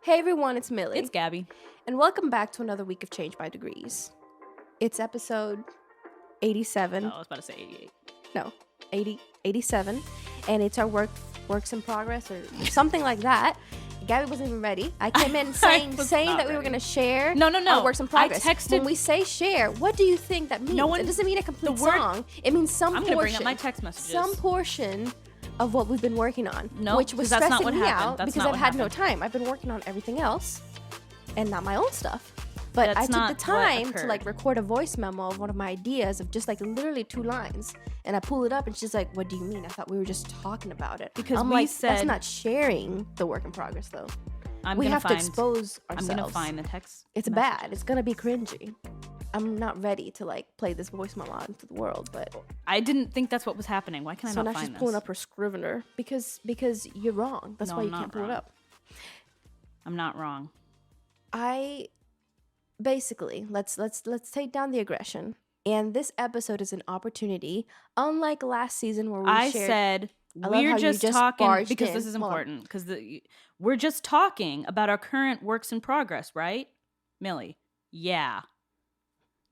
Hey everyone, it's Millie. It's Gabby. And welcome back to another week of Change by Degrees. It's episode 87. Oh, I was about to say 88. No, 87. And it's our works in progress or something like that. Gabby wasn't even ready. I came in saying that we were going to share our works in progress. I texted. When we say share, what do you think that means? It doesn't mean a complete song. It means some portion. I'm going to bring up my text messages. Some portion of what we've been working on, no, which was that's stressing not what me happened. out That's because not I've what had happened. no time. I've been working on everything else and not my own stuff. But That's I took the time to like record a voice memo of one of my ideas of just like literally 2 lines, and I pull it up and she's like, "What do you mean? I thought we were just talking about it." Because I'm we like, said that's not sharing the work in progress though. We have to expose ourselves. I'm gonna find the text. It's bad. It's gonna be cringy. I'm not ready to like play this voice memo out into the world, but I didn't think that's what was happening. Why can I not find this? So now she's pulling up her Scrivener because you're wrong. That's why you can't pull it up. I'm not wrong. Basically, let's take down the aggression. And this episode is an opportunity, unlike last season where we shared. We're just talking because this is important. Because we're just talking about our current works in progress, right, Millie? Yeah.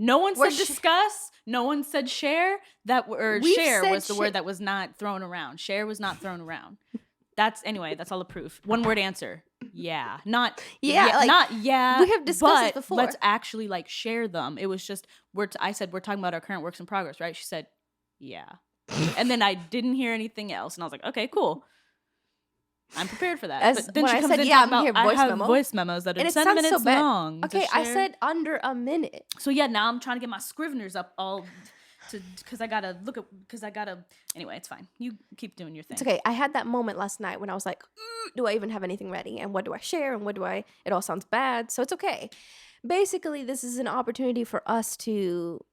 No one said discuss. No one said share. Share was the word that was not thrown around. Share was not thrown around. That's all the proof. One word answer. Yeah. Not yeah. We have discussed it before. Let's actually like share them. It was just I said we're talking about our current works in progress, right? She said, yeah. And then I didn't hear anything else, and I was like, okay, cool. I'm prepared for that. But then she comes in talking about I have voice memos that are 10 minutes long. Okay, I said under a minute. So yeah, now I'm trying to get my Scriveners up all because I gotta anyway, it's fine. You keep doing your thing. It's okay. I had that moment last night when I was like, do I even have anything ready? And what do I share? And it all sounds bad. So it's okay. Basically, this is an opportunity for us to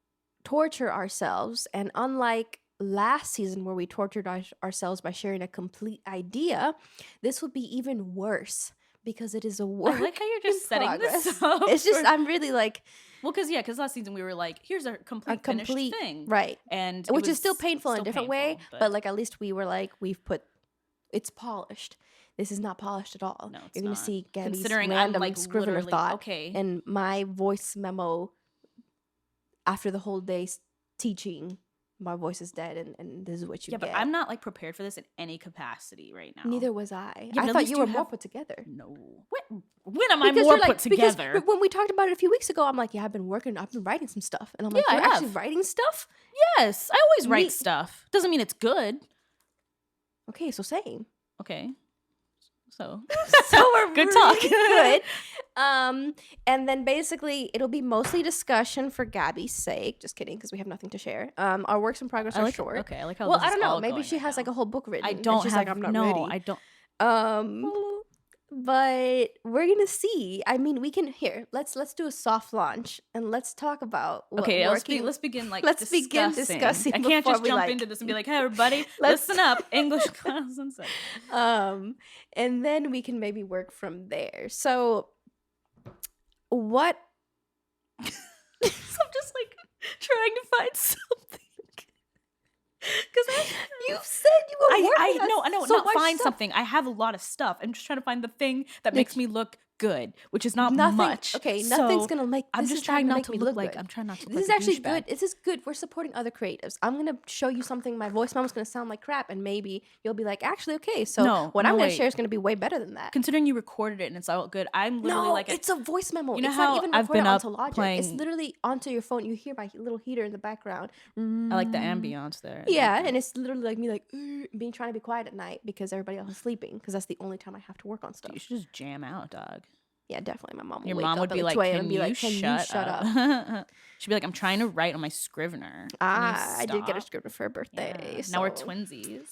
torture ourselves. And unlike last season where we tortured ourselves by sharing a complete idea, this will be even worse because it is a work. I like how you're just setting this up. It's just I'm really like, well, because last season we were like, here's a complete finished thing, right? And which is still painful in a different way, but like at least we were like it's polished. This is not polished at all. No, it's You're gonna not. see Gabby's Considering random I'm like Scrivener thought, okay, and my voice memo after the whole day's teaching. My voice is dead, and this is what you get. Yeah, but I'm not like prepared for this in any capacity right now. Neither was I. Yeah, I thought you were more put together. No. When am I more put together? Because when we talked about it a few weeks ago, I'm like, yeah, I've been writing some stuff. And I'm like, you're actually writing stuff? Yes, I always write stuff. Doesn't mean it's good. Okay, so same. Okay. So we're good talk. Good. And then basically it'll be mostly discussion for Gabby's sake. Just kidding, because we have nothing to share. Our works in progress are short. Okay, I like how. Well, I don't know. Maybe she has like a whole book written. I don't. She's like, I'm not ready. I don't. But we're gonna see. I mean, we can let's do a soft launch and let's talk about what let's begin discussing. I can't just jump into this and be like, hey everybody, listen up, English class and stuff. And then we can maybe work from there. So what I'm just like trying to find something. Because you said you were working I know, not find something. I have a lot of stuff. I'm just trying to find the thing that makes me look good, which is not much. Okay, nothing's gonna make. I'm just trying not to look like. I'm trying not to. This is actually good. This is good. We're supporting other creatives. I'm gonna show you something. My voice memo's gonna sound like crap, and maybe you'll be like, actually, okay. So what I'm gonna share is gonna be way better than that. Considering you recorded it and it's all good, I'm literally like, it's a voice memo. You know it's how not even I've been onto Logic. It's literally onto your phone. You hear my little heater in the background. I like the ambience there. Yeah, and it's literally like me, like trying to be quiet at night because everybody else is sleeping. Because that's the only time I have to work on stuff. You should just jam out, dog. Yeah, definitely. My mom Your mom would be like, can you shut up? She'd be like, I'm trying to write on my Scrivener. I did get a Scrivener for her birthday. Yeah. So. Now we're twinsies.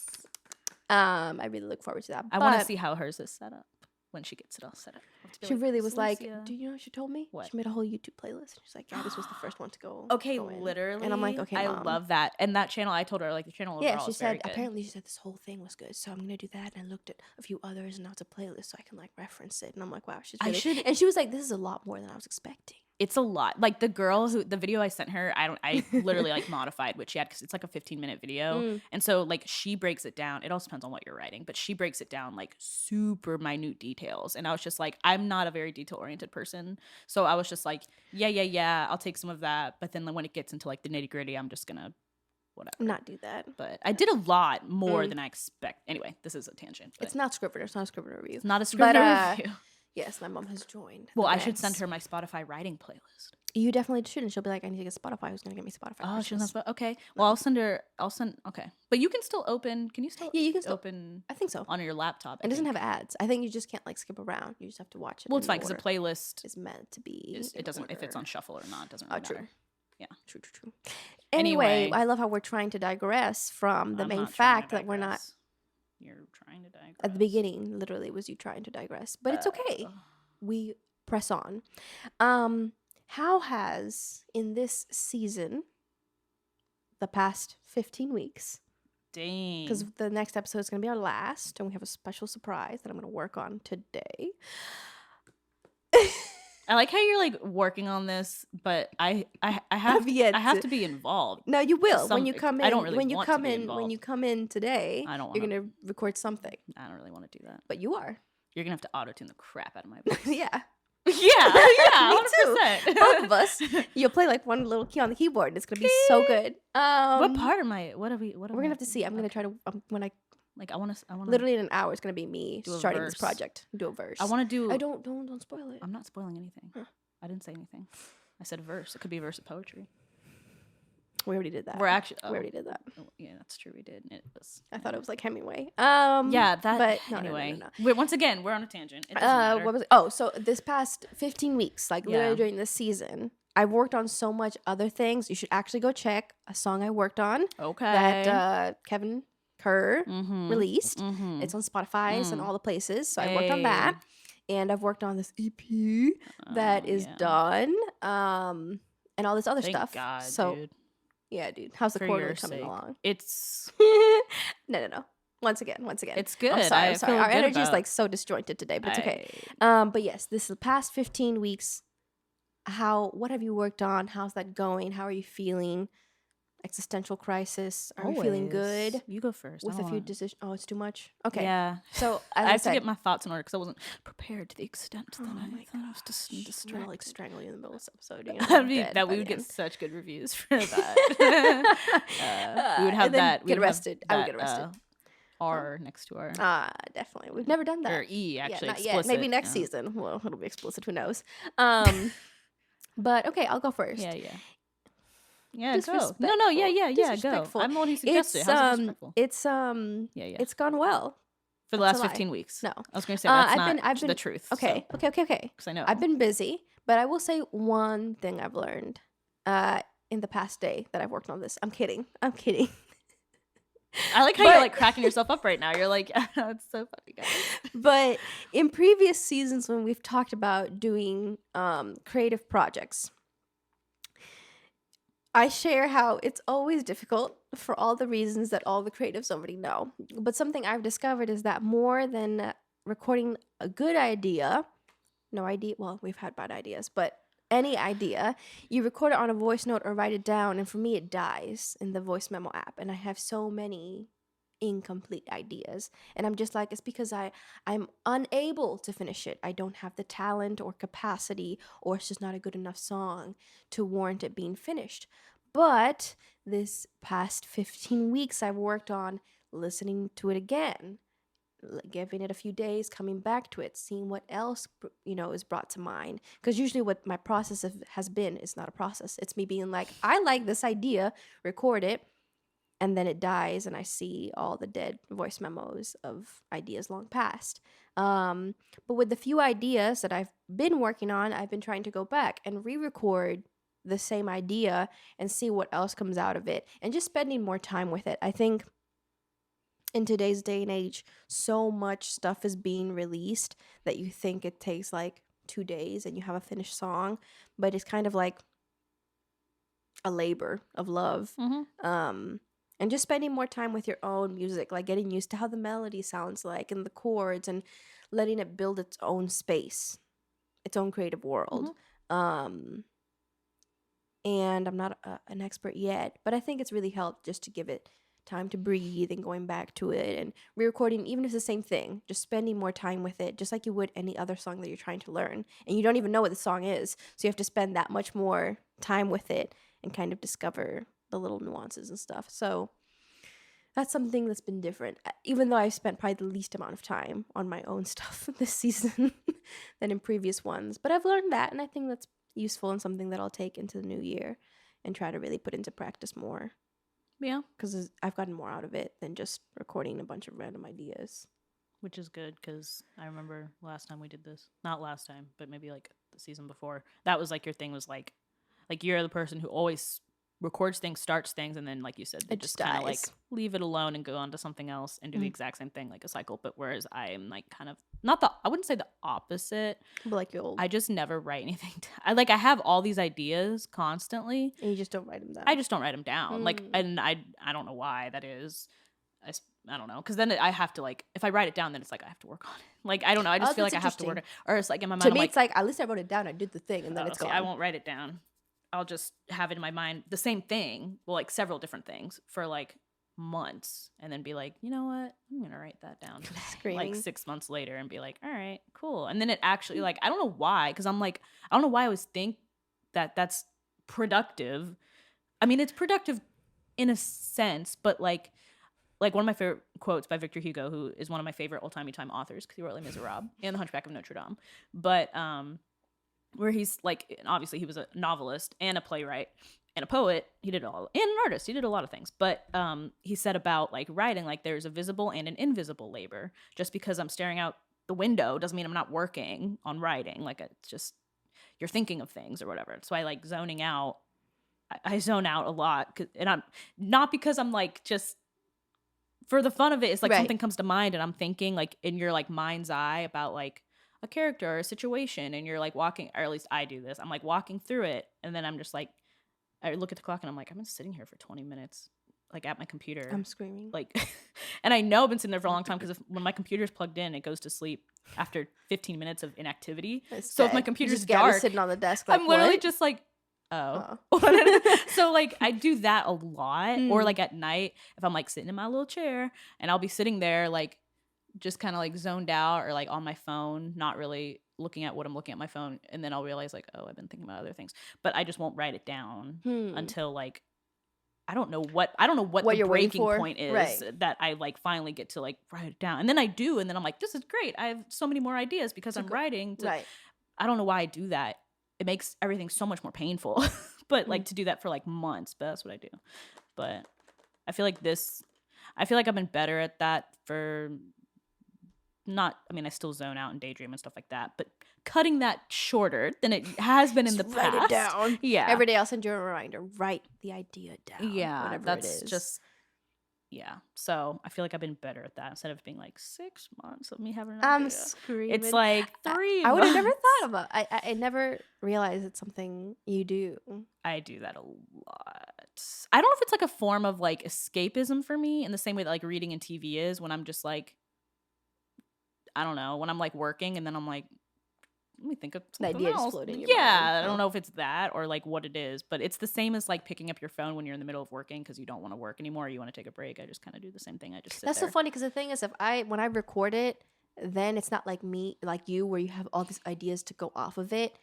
I really look forward to that. I want to see how hers is set up when she gets it all set up. She really was like, do you know what she told me? What? She made a whole YouTube playlist. She's like, Gabby's was the first one to go. Okay, go in. Literally. And I'm like, okay, I Mom. love that. And that channel, I told her, like, the channel overall she is said, very good. apparently she said this whole thing was good. So I'm going to do that. And I looked at a few others and now it's a playlist so I can like reference it. And I'm like, wow, she's really. And she was like, this is a lot more than I was expecting. It's a lot. Like the video I sent her, I literally like modified what she had because it's like a 15-minute video. And so like she breaks it down. It also depends on what you're writing, but she breaks it down like super minute details. And I was just like, I'm not a very detail oriented person. So I was just like, yeah, I'll take some of that. But then when it gets into like the nitty gritty, I'm just gonna whatever. Not do that. But I did a lot more than I expect. Anyway, this is a tangent. It's not Scrivener. It's not a Scrivener review. It's not a Scrivener review. Yes, my mom has joined. Well, I should send her my Spotify writing playlist. You definitely should, and she'll be like, I need to get Spotify. Who's going to get me Spotify? Oh, she doesn't have Spotify. Okay. Well, I'll send her. Okay. But you can still open. Can you still? Yeah, you can still open. I think so. On your laptop. It doesn't have ads. I think you just can't like skip around. You just have to watch it. Well, it's fine because the playlist is meant to be. It doesn't if it's on shuffle or not. It doesn't really matter. True. Yeah. True. Anyway, I love how we're trying to digress from the main fact that we're not. You're trying to digress. At the beginning, literally, was you trying to digress, but it's okay. We press on. How has in this season, the past 15 weeks? Dang. Because the next episode is going to be our last, and we have a special surprise that I'm going to work on today. I like how you're like working on this, but I have to be involved. No, you will when you come in. I don't really when you want come to be in involved. when you come in today. I don't. You're gonna record something. I don't really want to do that. But you are. You're gonna have to auto tune the crap out of my voice. Yeah. Yeah. Me too. Both of us. You'll play like one little key on the keyboard, and it's gonna be so good. What part am I? What are we? What we're gonna have to see. I'm gonna try to when I. Like I want to. Literally in an hour, it's gonna be me starting this project. Do a verse. I want to do. I don't spoil it. I'm not spoiling anything. Huh. I didn't say anything. I said verse. It could be a verse of poetry. We already did that. We already did that. Oh, yeah, that's true. We did. It was. I thought it was like Hemingway. Yeah, that. But no, anyway, no. Once again, we're on a tangent. It doesn't matter. What was it? Oh, so this past 15 weeks, like literally during this season, I've worked on so much other things. You should actually go check a song I worked on. Okay. That Kevin Kerr released. It's on Spotify. It's in all the places. So I worked on that. And I've worked on this EP that is done. And all this other stuff. God, so, dude. Yeah, dude. How's the quarterly coming along? It's no. Once again. It's good. I'm sorry. Our energy is like so disjointed today, but it's okay. But yes, this is the past 15 weeks. What have you worked on? How's that going? How are you feeling? Existential crisis. Are you feeling good? You go first. With a few decisions. Oh, it's too much? Okay. Yeah. So I have to get my thoughts in order because I wasn't prepared to the extent that I thought I was just distracted. I'm like strangling you in the middle of this episode. We would get such good reviews for that. We would have that. Get arrested. I would get arrested. R next to our. Definitely. We've never done that. Or E, actually. Not explicit. Yet. Maybe next season. Well, it'll be explicit. Who knows? But okay, I'll go first. Yeah. Yeah, go. No, yeah, go. I'm the one who suggested it. How's it disrespectful? It's gone well. For the last 15 weeks. No. I was going to say that's I've been the truth. Okay. Because I know. I've been busy, but I will say one thing I've learned in the past day that I've worked on this. I'm kidding. I like how you're like cracking yourself up right now. You're like, it's so funny, guys. But in previous seasons when we've talked about doing creative projects, I share how it's always difficult for all the reasons that all the creatives already know. But something I've discovered is that more than recording a good idea, well, we've had bad ideas, but any idea, you record it on a voice note or write it down, and for me, it dies in the voice memo app. And I have so many incomplete ideas, and I'm just like, it's because I'm unable to finish it. I don't have the talent or capacity, or it's just not a good enough song to warrant it being finished. But this past 15 weeks I've worked on listening to it again, giving it a few days, coming back to it, seeing what else is brought to mind, because usually what my process has been is not a process. It's me being like, I like this idea, record it, and then it dies, and I see all the dead voice memos of ideas long past. But with the few ideas that I've been working on, I've been trying to go back and re-record the same idea and see what else comes out of it, and just spending more time with it. I think in today's day and age, so much stuff is being released that you think it takes like 2 days and you have a finished song, but it's kind of like a labor of love. And just spending more time with your own music, like getting used to how the melody sounds like and the chords, and letting it build its own space, its own creative world. And I'm not an expert yet, but I think it's really helped just to give it time to breathe and going back to it and re-recording, even if it's the same thing, just spending more time with it, just like you would any other song that you're trying to learn. And you don't even know what the song is, so you have to spend that much more time with it and kind of discover the little nuances and stuff. So that's something that's been different, even though I've spent probably the least amount of time on my own stuff this season than in previous ones. But I've learned that, and I think that's useful and something that I'll take into the new year and try to really put into practice more. Yeah. Because I've gotten more out of it than just recording a bunch of random ideas. Which is good, because I remember last time we did this. Not last time, but maybe like the season before. That was like your thing was like you're the person who always records things, starts things, and then like you said, they just kind of like leave it alone and go on to something else and do the exact same thing, like a cycle. But whereas I am like kind of I wouldn't say the opposite, but like I just never write anything down. I have all these ideas constantly and you just don't write them down. I just don't write them down. Like, and I don't know why that is. I don't know, because then I have to like, if I write it down, then it's like I have to work on it. Like, I don't know, I just feel like I have to work it, or it's like in my mind. To me, it's like at least I wrote it down, I did the thing, and then it's gone. I won't write it down. I'll just have it in my mind, the same thing, well, like several different things for like months, and then be like, you know what, I'm gonna write that down like 6 months later and be like, all right, cool. And then it actually, like, I don't know why, because I'm like, I don't know why I always think that that's productive. I mean, it's productive in a sense, but like one of my favorite quotes by Victor Hugo, who is one of my favorite old-timey time authors, because he wrote Les Miserables and The Hunchback of Notre Dame, but where he's like, obviously he was a novelist and a playwright and a poet, he did all, and an artist, he did a lot of things, but he said about like writing, like there's a visible and an invisible labor. Just because I'm staring out the window doesn't mean I'm not working on writing. Like, it's just, you're thinking of things or whatever. So I like zoning out, I zone out a lot, and I'm not because I'm like, just for the fun of it, it's like something comes to mind and I'm thinking like in your like mind's eye about like a character or a situation, and you're like walking, or at least I do this, I'm like walking through it, and then I'm just like, I look at the clock and I'm like, I've been sitting here for 20 minutes like at my computer, I'm screaming like and I know I've been sitting there for a long time, because when my computer's plugged in, it goes to sleep after 15 minutes of inactivity. So if my computer's dark, sitting on the desk, like, I'm literally just like, so like I do that a lot. Or like at night, if I'm like sitting in my little chair and I'll be sitting there like just kind of like zoned out, or like on my phone, not really looking at what I'm looking at my phone, and then I'll realize like, oh, I've been thinking about other things, but I just won't write it down until like I don't know what the breaking point is, that I like finally get to like write it down, and then I do, and then I'm like, this is great, I have so many more ideas because I'm writing I don't know why I do that. It makes everything so much more painful. But like to do that for like months, but that's what I do. But I feel like I've been better at that for not, I mean, I still zone out and daydream and stuff like that, but cutting that shorter than it has been in the past. Write it down. Yeah. Every day I'll send you a reminder. Write the idea down. Yeah. Whatever That's it is. just, yeah. So I feel like I've been better at that, instead of being like 6 months of me having an idea. I'm screaming. It's like 3 I would have never thought about it. I never realized it's something you do. I do that a lot. I don't know if it's like a form of like escapism for me, in the same way that like reading and TV is, when I'm just like, I don't know, when I'm like working and then I'm like, let me think of something idea else. just floating in your Yeah, mind. I don't know if it's that or like what it is, but it's the same as like picking up your phone when you're in the middle of working because you don't want to work anymore, or you want to take a break. I just kind of do the same thing. I just sit That's there. so funny, because the thing is, when I record it, then it's not like me, like you, where you have all these ideas to go off of it.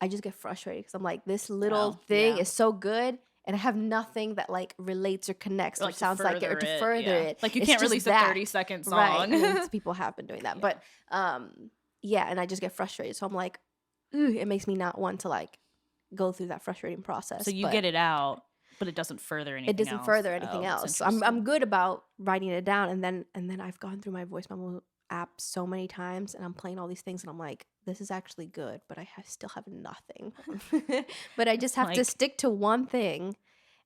I just get frustrated because I'm like, this little thing is so good, and I have nothing that like relates or connects, or like sounds like it, or to further it. Like you can't release a 30-second song. Right. And people have been doing that. But yeah, and I just get frustrated. So I'm like, ooh, it makes me not want to like go through that frustrating process. So you get it out, but it doesn't further anything else. It doesn't further anything else. So I'm good about writing it down, and then I've gone through my voice memo app so many times, and I'm playing all these things, and I'm like, this is actually good, but I still have nothing. But I just have to stick to one thing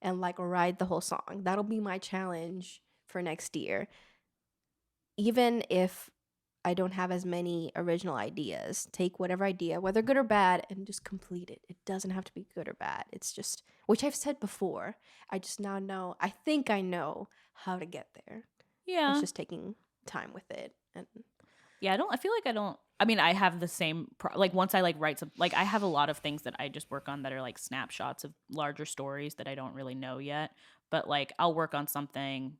and like write the whole song. That'll be my challenge for next year. Even if I don't have as many original ideas, take whatever idea, whether good or bad, and just complete it. It doesn't have to be good or bad. It's just, which I've said before, I just now know, I think I know how to get there. Yeah. It's just taking time with it. And yeah, I I mean, I have the same like once I like write some, like I have a lot of things that I just work on that are like snapshots of larger stories that I don't really know yet, but like I'll work on something,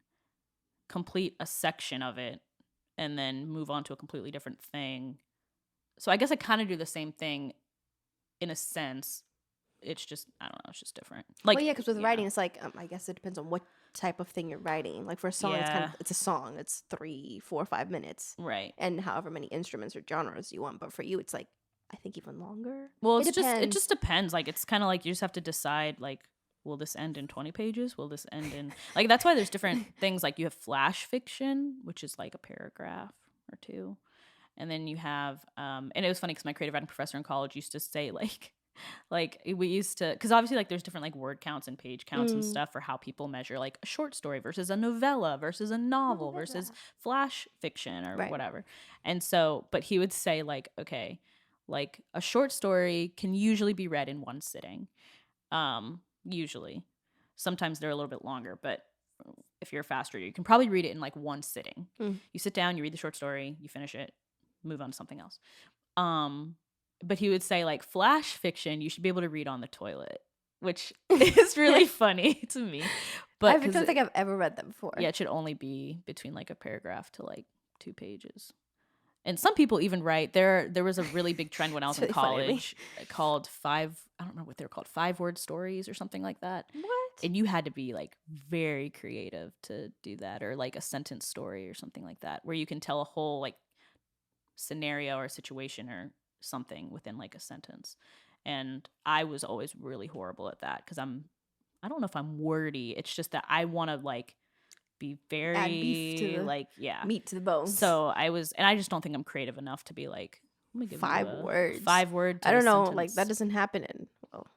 complete a section of it, and then move on to a completely different thing. So I guess I kind of do the same thing in a sense. It's just, I don't know, it's just different. Like, well, yeah, because with writing, it's like, I guess it depends on what type of thing you're writing. Like for a song, it's a song. It's 3, 4, 5 minutes. Right. And however many instruments or genres you want. But for you, it's like, I think even longer. Well, it just depends. Like, it's kind of like you just have to decide, like, will this end in 20 pages? Will this end in, like, that's why there's different things. Like you have flash fiction, which is like a paragraph or 2. And then you have, and it was funny because my creative writing professor in college used to say like we used to, because obviously like there's different like word counts and page counts and stuff for how people measure like a short story versus a novella versus a novel versus flash fiction or whatever. And so, but he would say like, okay, like a short story can usually be read in one sitting. Usually. Sometimes they're a little bit longer, but if you're a fast reader, you can probably read it in like one sitting. You sit down, you read the short story, you finish it, move on to something else. But he would say like flash fiction you should be able to read on the toilet, which is really funny to me. But I don't think I've ever read them before. Yeah, it should only be between like a paragraph to like 2 pages. And some people even write, there was a really big trend when I was in college called I don't remember what they were called, 5-word stories or something like that. What? And you had to be like very creative to do that, or like a sentence story or something like that, where you can tell a whole like scenario or situation or something within like a sentence. And I was always really horrible at that because I don't know if I'm wordy. It's just that I want to like be very add beef to the, like meat to the bones. So I just don't think I'm creative enough to be like, let me give 5 words. 5-word. I don't know, sentence. like that doesn't happen in. Well,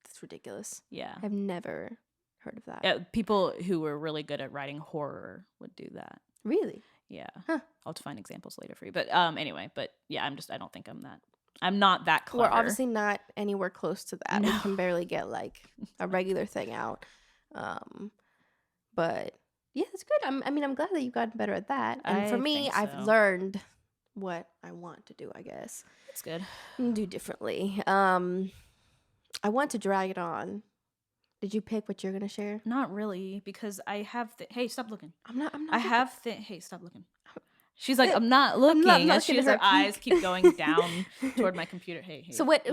it's ridiculous. Yeah, I've never heard of that. People who were really good at writing horror would do that. Really? Yeah. Huh. I'll have to find examples later for you. But anyway, but yeah, I don't think I'm not that clever. We're obviously not anywhere close to that. No. We can barely get like a regular thing out. But yeah, it's good. I'm glad that you've gotten better at that. And for me, I've learned what I want to do, I guess. That's good. Do differently. I want to drag it on. Did you pick what you're going to share? Not really, because I have hey, stop looking. I'm not hey, stop looking. She's like, I'm not looking. Her eyes keep going down toward my computer. Hey. So what,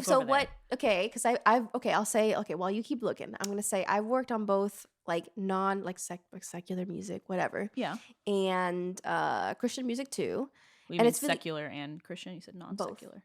okay, because I'll say, okay, while you keep looking, I'm going to say I've worked on both like secular music, whatever. Yeah. And Christian music too. You mean it's secular and Christian? You said non-secular. Both.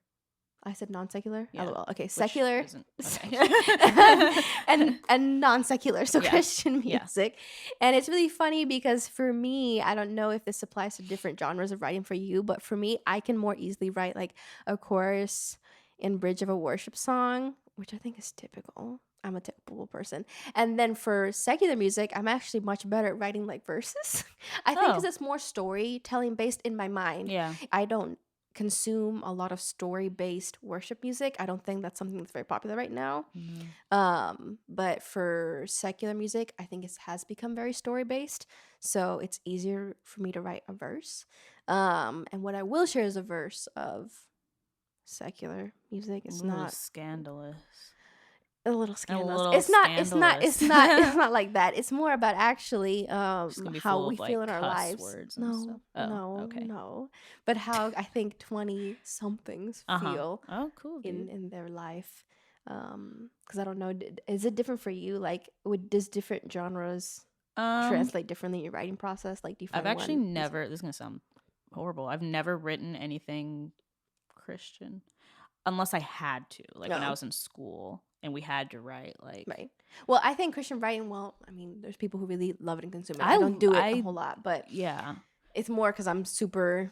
I said non-secular? Yeah. Oh, okay, secular. Okay. and non-secular, so Christian music. Yeah. And it's really funny because for me, I don't know if this applies to different genres of writing for you, but for me, I can more easily write like a chorus and bridge of a worship song, which I think is typical. I'm a typical person. And then for secular music, I'm actually much better at writing like verses. I think because it's more storytelling based in my mind. Yeah. I don't consume a lot of story-based worship music. I don't think that's something that's very popular right now. Mm-hmm. But for secular music, I think it has become very story-based, so it's easier for me to write a verse. And what I will share is a verse of secular music. It's not scandalous. A little scandalous. It's not like that. It's more about actually how we feel in our lives. No. But how I think 20-somethings feel in their life. Because I don't know, is it different for you? Like, does different genres translate differently in your writing process? Like, do you find I've actually never. This is gonna sound horrible. I've never written anything Christian unless I had to, like when I was in school. And we had to write right. Well, I think Christian writing. Well, I mean, there's people who really love it and consume it. I don't do it a whole lot, but it's more because I'm super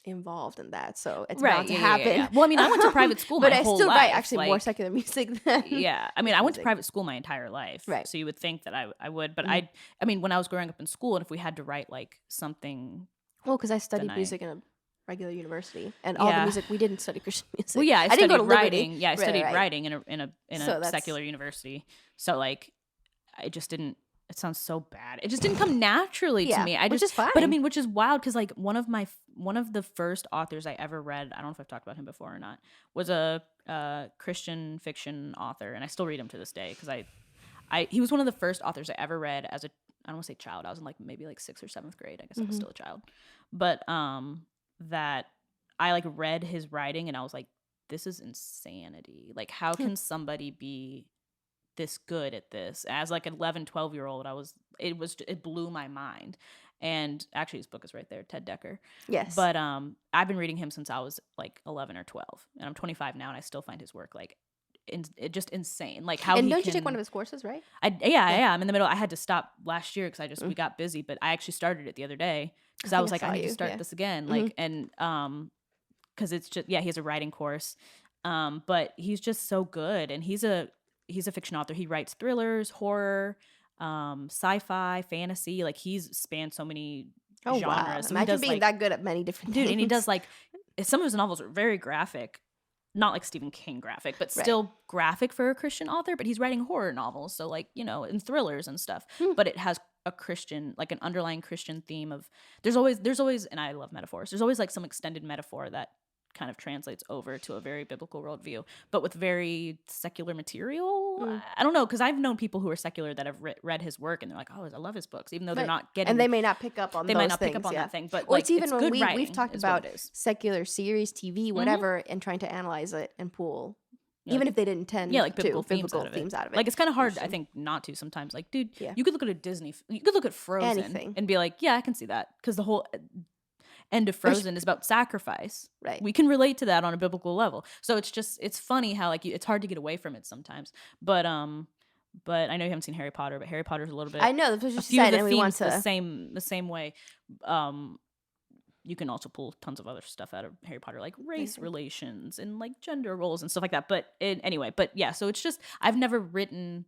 involved in that, so it's bound to happen. Yeah. Well, I mean, I went to private school, but I still write actually more secular music than I mean, I went to private school my entire life, right? So you would think that I would, but I mean, when I was growing up in school, and if we had to write like something, well, because I studied music in a regular university, and all the music we didn't study Christian music. Well, I didn't go to writing. Liberty. Yeah, I studied writing in a secular university. So like, I just didn't it sounds so bad. It just didn't come naturally to me. Which is fine. But I mean, which is wild because like one of the first authors I ever read, I don't know if I've talked about him before or not, was a Christian fiction author, and I still read him to this day because he was one of the first authors I ever read as a, I don't want to say child. I was in like maybe like 6th or 7th grade. I guess I was still a child, but that I like read his writing and I was like, this is insanity. Like, how can somebody be this good at this? As like an 11, 12-year-old, it blew my mind. And actually his book is right there, Ted Dekker. Yes. But I've been reading him since I was like 11 or 12, and I'm 25 now, and I still find his work like just insane. Like how and don't you take one of his courses, right? Yeah, I'm in the middle. I had to stop last year because we got busy, but I actually started it the other day because I was like, I need to start this again. Like, and because it's just, he has a writing course, but he's just so good, and he's a fiction author. He writes thrillers, horror, sci-fi, fantasy. Like, he's spanned so many genres. Wow. So imagine being that good at many different things. And he does like, some of his novels are very graphic, not like Stephen King graphic, but still graphic for a Christian author. But he's writing horror novels, so like, and thrillers and stuff. But it has a Christian, like an underlying Christian theme of, there's always, and I love metaphors, there's always like some extended metaphor that kind of translates over to a very biblical worldview, but with very secular material. I don't know, because I've known people who are secular that have read his work and they're like, oh, I love his books, even though they're not getting, and they may not pick up on that thing. But like, it's even when good we've talked about secular series, TV, whatever, and trying to analyze it and pull. Even if they didn't intend like biblical themes out of it. Like, it's kind of hard, I think, not to sometimes. Like, dude, you could look at you could look at Frozen and be like, yeah, I can see that, because the whole end of Frozen is about sacrifice. Right. We can relate to that on a biblical level. So it's funny how like it's hard to get away from it sometimes. But I know you haven't seen Harry Potter, but Harry Potter's a little bit. I know, that's what you said, and we want to the same way. You can also pull tons of other stuff out of Harry Potter, like race relations and like gender roles and stuff like that. But so it's just, I've never written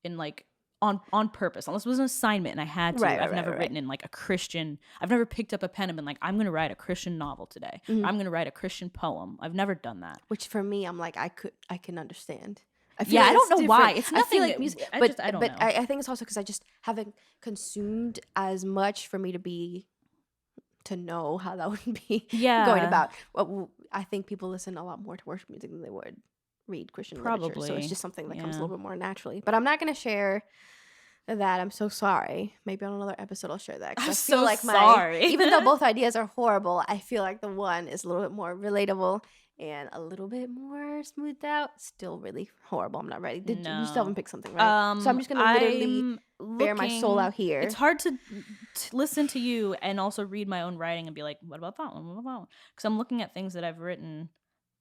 in like on purpose, unless it was an assignment and I had to. I've never written in like a Christian. I've never picked up a pen and been like, I'm going to write a Christian novel today. Or I'm going to write a Christian poem. I've never done that. Which for me, I'm like, I can understand. I don't know why. It's nothing. I feel like music, but I don't know. I think it's also because I just haven't consumed as much for me to know how that would be going about. Well, I think people listen a lot more to worship music than they would read Christian literature. So it's just something that comes a little bit more naturally. But I'm not going to share that. I'm so sorry. Maybe on another episode I'll share that. I'm so like sorry. Even though both ideas are horrible, I feel like the one is a little bit more relatable and a little bit more smoothed out. Still really horrible. I'm not ready. You still haven't picked something, right? So I'm just going to literally bare my soul out here. It's hard to listen to you and also read my own writing and be like, what about that one? What about that one? Because I'm looking at things that I've written.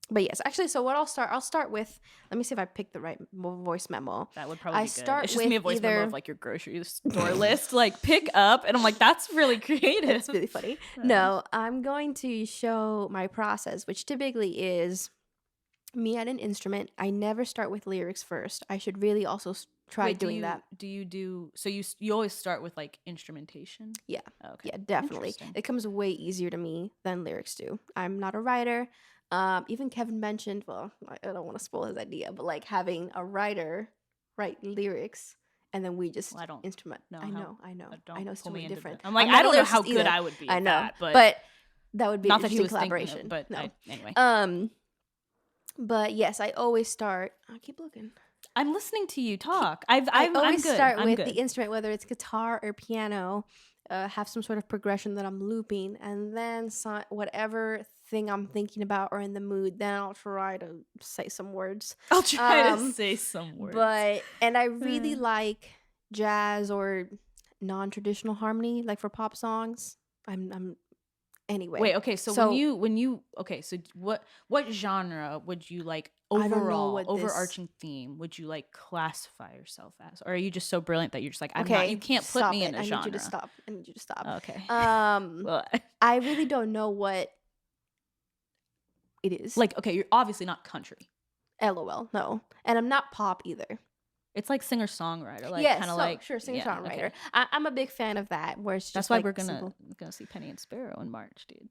But yes, actually, so what I'll start with, let me see if I picked the right voice memo. That would probably be good. It's just me a voice memo of like your grocery store list, like pick up. And I'm like, that's really creative. It's really funny. No, I'm going to show my process, which typically is me at an instrument. I never start with lyrics first. I should really also try doing that. Do you do, so you always start with like instrumentation? Yeah. Okay. Yeah, definitely. It comes way easier to me than lyrics do. I'm not a writer. Even Kevin mentioned, well, I don't want to spoil his idea, but like having a writer write lyrics and then we just instrument. I know. It's totally different. I'm like, I don't know how good I would be. I know, at that, but that would be not that he was collaboration. But no. Anyway. But yes, I always start. I keep looking. I'm listening to you talk. I always start with the instrument, whether it's guitar or piano. Have some sort of progression that I'm looping, and then whatever thing I'm thinking about or in the mood, then I'll try to say some words. I'll try to say some words. And I really like jazz or non-traditional harmony, like for pop songs. Anyway. Wait, okay, so when you so what genre would you like overall overarching theme would you like classify yourself as? Or are you just so brilliant that you're just like, you can't put me in a genre. I need you to stop. Okay. Well, I really don't know what it is. Like, okay, you're obviously not country. LOL, no. And I'm not pop either. It's like singer-songwriter, like yes, kind of like singer-songwriter. Okay. I'm a big fan of that. Where it's just that's why like we're gonna see Penny and Sparrow in March, dude.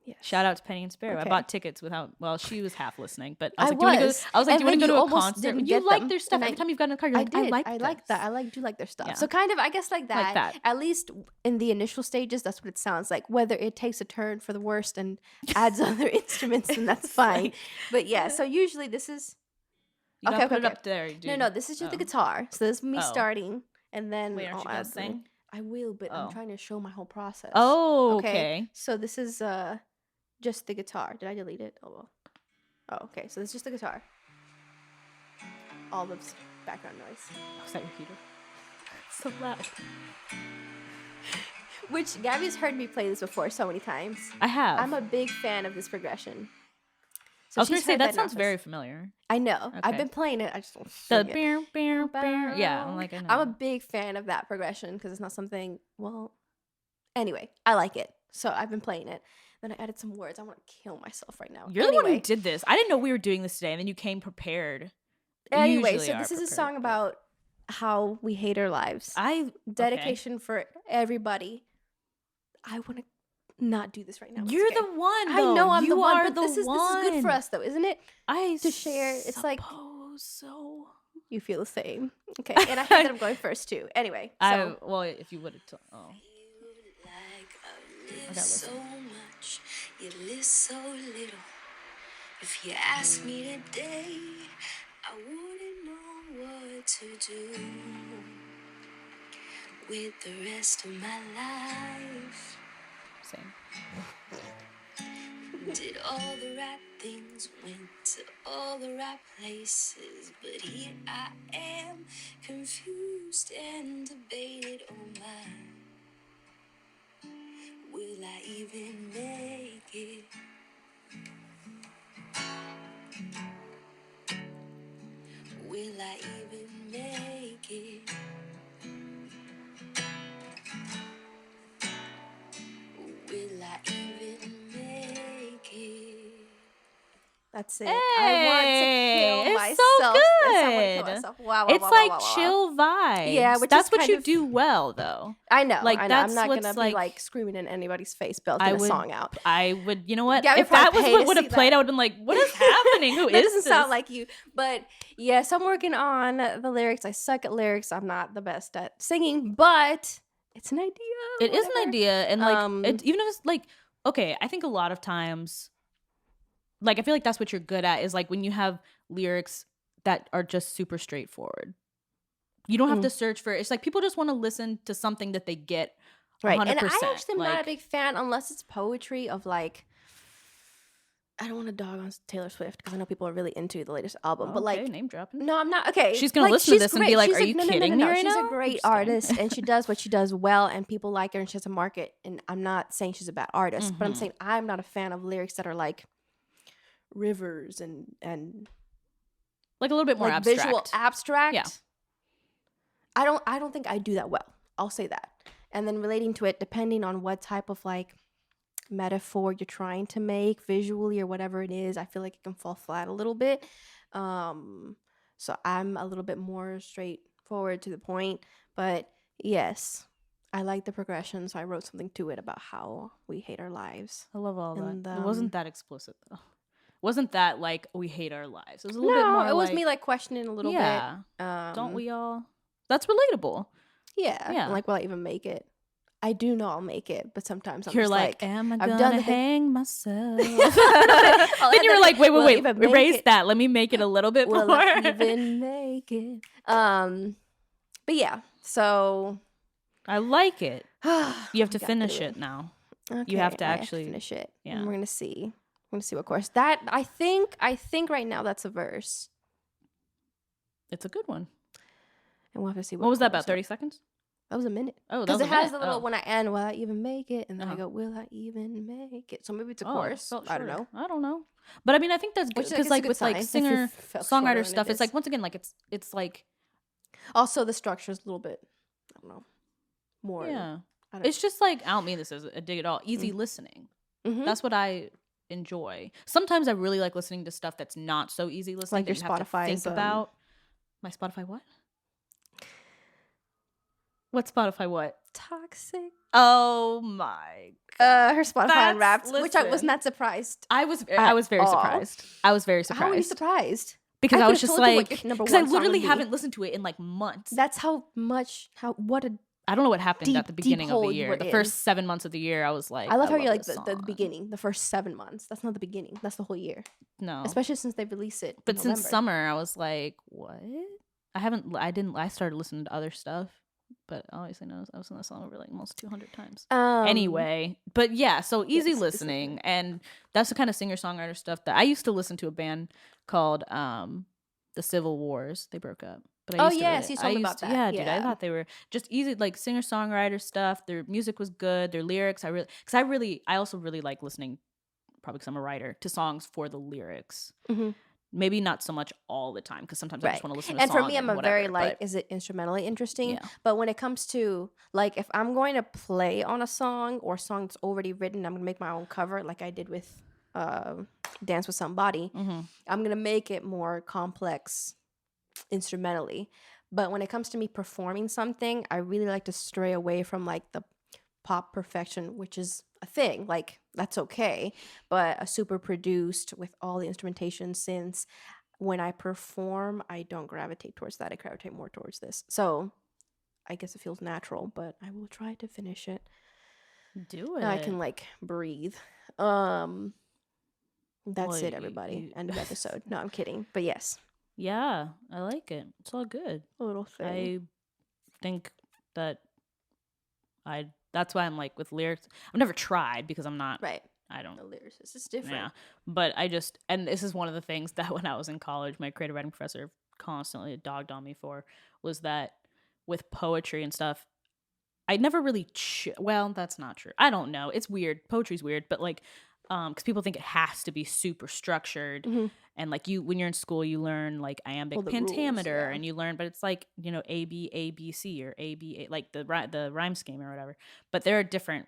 Yes. Shout out to Penny and Sparrow. Okay. I bought tickets without. Well, she was half listening, but I was like, do you want to go to a concert? You like their stuff. Every time you've gotten in a car, you're like, I like that. I do like their stuff. Yeah. So kind of, I guess like that. At least in the initial stages, that's what it sounds like. Whether it takes a turn for the worst and adds other instruments, then that's fine. But yeah, so usually this is. You okay. Put it up there, dude. No, this is just the guitar. So this is me starting, and then wait, aren't you gonna sing? I will, but I'm trying to show my whole process. Oh, okay. So this is just the guitar. Did I delete it? Oh, well. Oh, okay. So it's just the guitar. All the background noise. Oh, is that your heater? So loud. Which Gabby's heard me play this before so many times. I have. I'm a big fan of this progression. So I was going to say, that sounds very familiar. I know. Okay. I've been playing it. I just don't sing it. Yeah, I'm like, I know. I'm a big fan of that progression because it's not something, well, anyway, I like it. So I've been playing it. Then I added some words. I want to kill myself right now. You're the one who did this. I didn't know we were doing this today, and then you came prepared. Anyway, so this is a song about how we hate our lives. Dedication for everybody. I want to not do this right now. You're the one, though. I know I'm the one, but this is good for us, though, isn't it? To share. It's like so. You feel the same, okay? And I heard that I'm going first too. Anyway, so. Well, if you would have, I got so much, you live so little. If you ask me today, I wouldn't know what to do with the rest of my life. Same. Did all the right things, went to all the right places, but here I am, confused and debated. Oh my, will I even make it? Will I even make it? Will I even make it? That's it. Hey, I want to kill myself. So good. That's how I want to kill myself. Wow, it's like chill vibes. Yeah, that's what you do well, though. I know. Like, I'm not gonna be like screaming in anybody's face, belting a song out. I would. You know what? If that was what would have played, I would have been like, "What is happening? Who is this?" Doesn't sound like you. But yes, I'm working on the lyrics. I suck at lyrics. I'm not the best at singing, but it's an idea. It is an idea, and like even if it's like, okay, I think a lot of times, like, I feel like that's what you're good at is like when you have lyrics that are just super straightforward. You don't have to search for it. It's like people just want to listen to something that they get 100%. Right. And I actually am not a big fan unless it's poetry of like, I don't want to dog on Taylor Swift because I know people are really into the latest album. But like, name dropping. No, I'm not. Okay. She's going to listen to this and be like, are you kidding me right now? She's a great artist and she does what she does well and people like her and she has a market. And I'm not saying she's a bad artist, but I'm saying I'm not a fan of lyrics that are like rivers and like a little bit more abstract. Visual abstract. Yeah. I don't think I do that well. I'll say that. And then relating to it, depending on what type of like metaphor you're trying to make visually or whatever it is, I feel like it can fall flat a little bit. So I'm a little bit more straightforward to the point. But yes, I like the progression, so I wrote something to it about how we hate our lives. I love all that. It wasn't that explicit though. Wasn't that like we hate our lives? It was a little bit more. It was me like questioning a little bit. Don't we all? That's relatable. Yeah. Like, will I even make it? I do know I'll make it, but sometimes I'm You're just like, am I gonna hang myself? Then you were like, wait, erase that. Let me make it a little bit more. Will I even make it? But yeah, so I like it. You have to finish it now. Okay, you have to actually finish it. Yeah, and we're gonna see. We're gonna see what chorus. That I think right now that's a verse. It's a good one. And we'll have to see what was that about 30 seconds? That was a minute. Oh, because it has the little when I end, will I even make it? And then I go, will I even make it? So maybe it's a chorus. I don't know. But I mean, I think that's good because like with like singer songwriter stuff, it's like once again like it's like also the structure is a little bit I don't know more. Yeah, it's just like I don't mean this as a dig at all. Easy listening. That's what I enjoy. Sometimes I really like listening to stuff that's not so easy listening. Like your Spotify. Think about my Spotify. What Spotify? What? Toxic. Oh my her Spotify Unwrapped, which I was not surprised. I was very surprised. I was very surprised. How were you surprised? Because I was just like, because I literally haven't listened to it in like months. That's what a I don't know what happened at the beginning of the year. The first 7 months of the year, I was like, I love how you're like the beginning, the first 7 months. That's not the beginning. That's the whole year. No, especially since they released it. But since summer, I was like, what? I started listening to other stuff, but obviously no, I was in the song over like almost 200 times. Anyway, but yeah, so easy listening, and that's the kind of singer-songwriter stuff that I used to listen to. A band called the Civil Wars. They broke up. But I used you told me about that. Yeah, dude, I thought they were just easy, like singer-songwriter stuff. Their music was good. Their lyrics, I also really like listening, probably because I'm a writer, to songs for the lyrics. Mm-hmm. Maybe not so much all the time, because sometimes I just want to listen to a song. And for me, I'm a very is it instrumentally interesting? Yeah. But when it comes to like, if I'm going to play on a song or a song that's already written, I'm gonna make my own cover, like I did with Dance with Somebody. Mm-hmm. I'm gonna make it more complex instrumentally. But when it comes to me performing something, I really like to stray away from like the pop perfection, which is a thing, like that's okay, but a super produced with all the instrumentation, since when I perform I don't gravitate towards that. I gravitate more towards this, so I guess it feels natural, but I will try to finish it. Do it. I can like breathe. That's it, everybody. End of episode. No, I'm kidding, but yes. Yeah, I like it. It's all good. A little thing. I think that that's why I'm like with lyrics. I've never tried because I'm not. Right. I don't. The lyricist is different. Yeah. But and this is one of the things that when I was in college, my creative writing professor constantly dogged on me for, was that with poetry and stuff, I never really, well, that's not true. I don't know. It's weird. Poetry's weird, but like, because people think it has to be super structured. Mm-hmm. And like when you're in school, you learn like iambic pentameter, rules, and you learn, but it's like, A, B, A, B, C, or A, B, A, like the rhyme scheme or whatever. But there are different,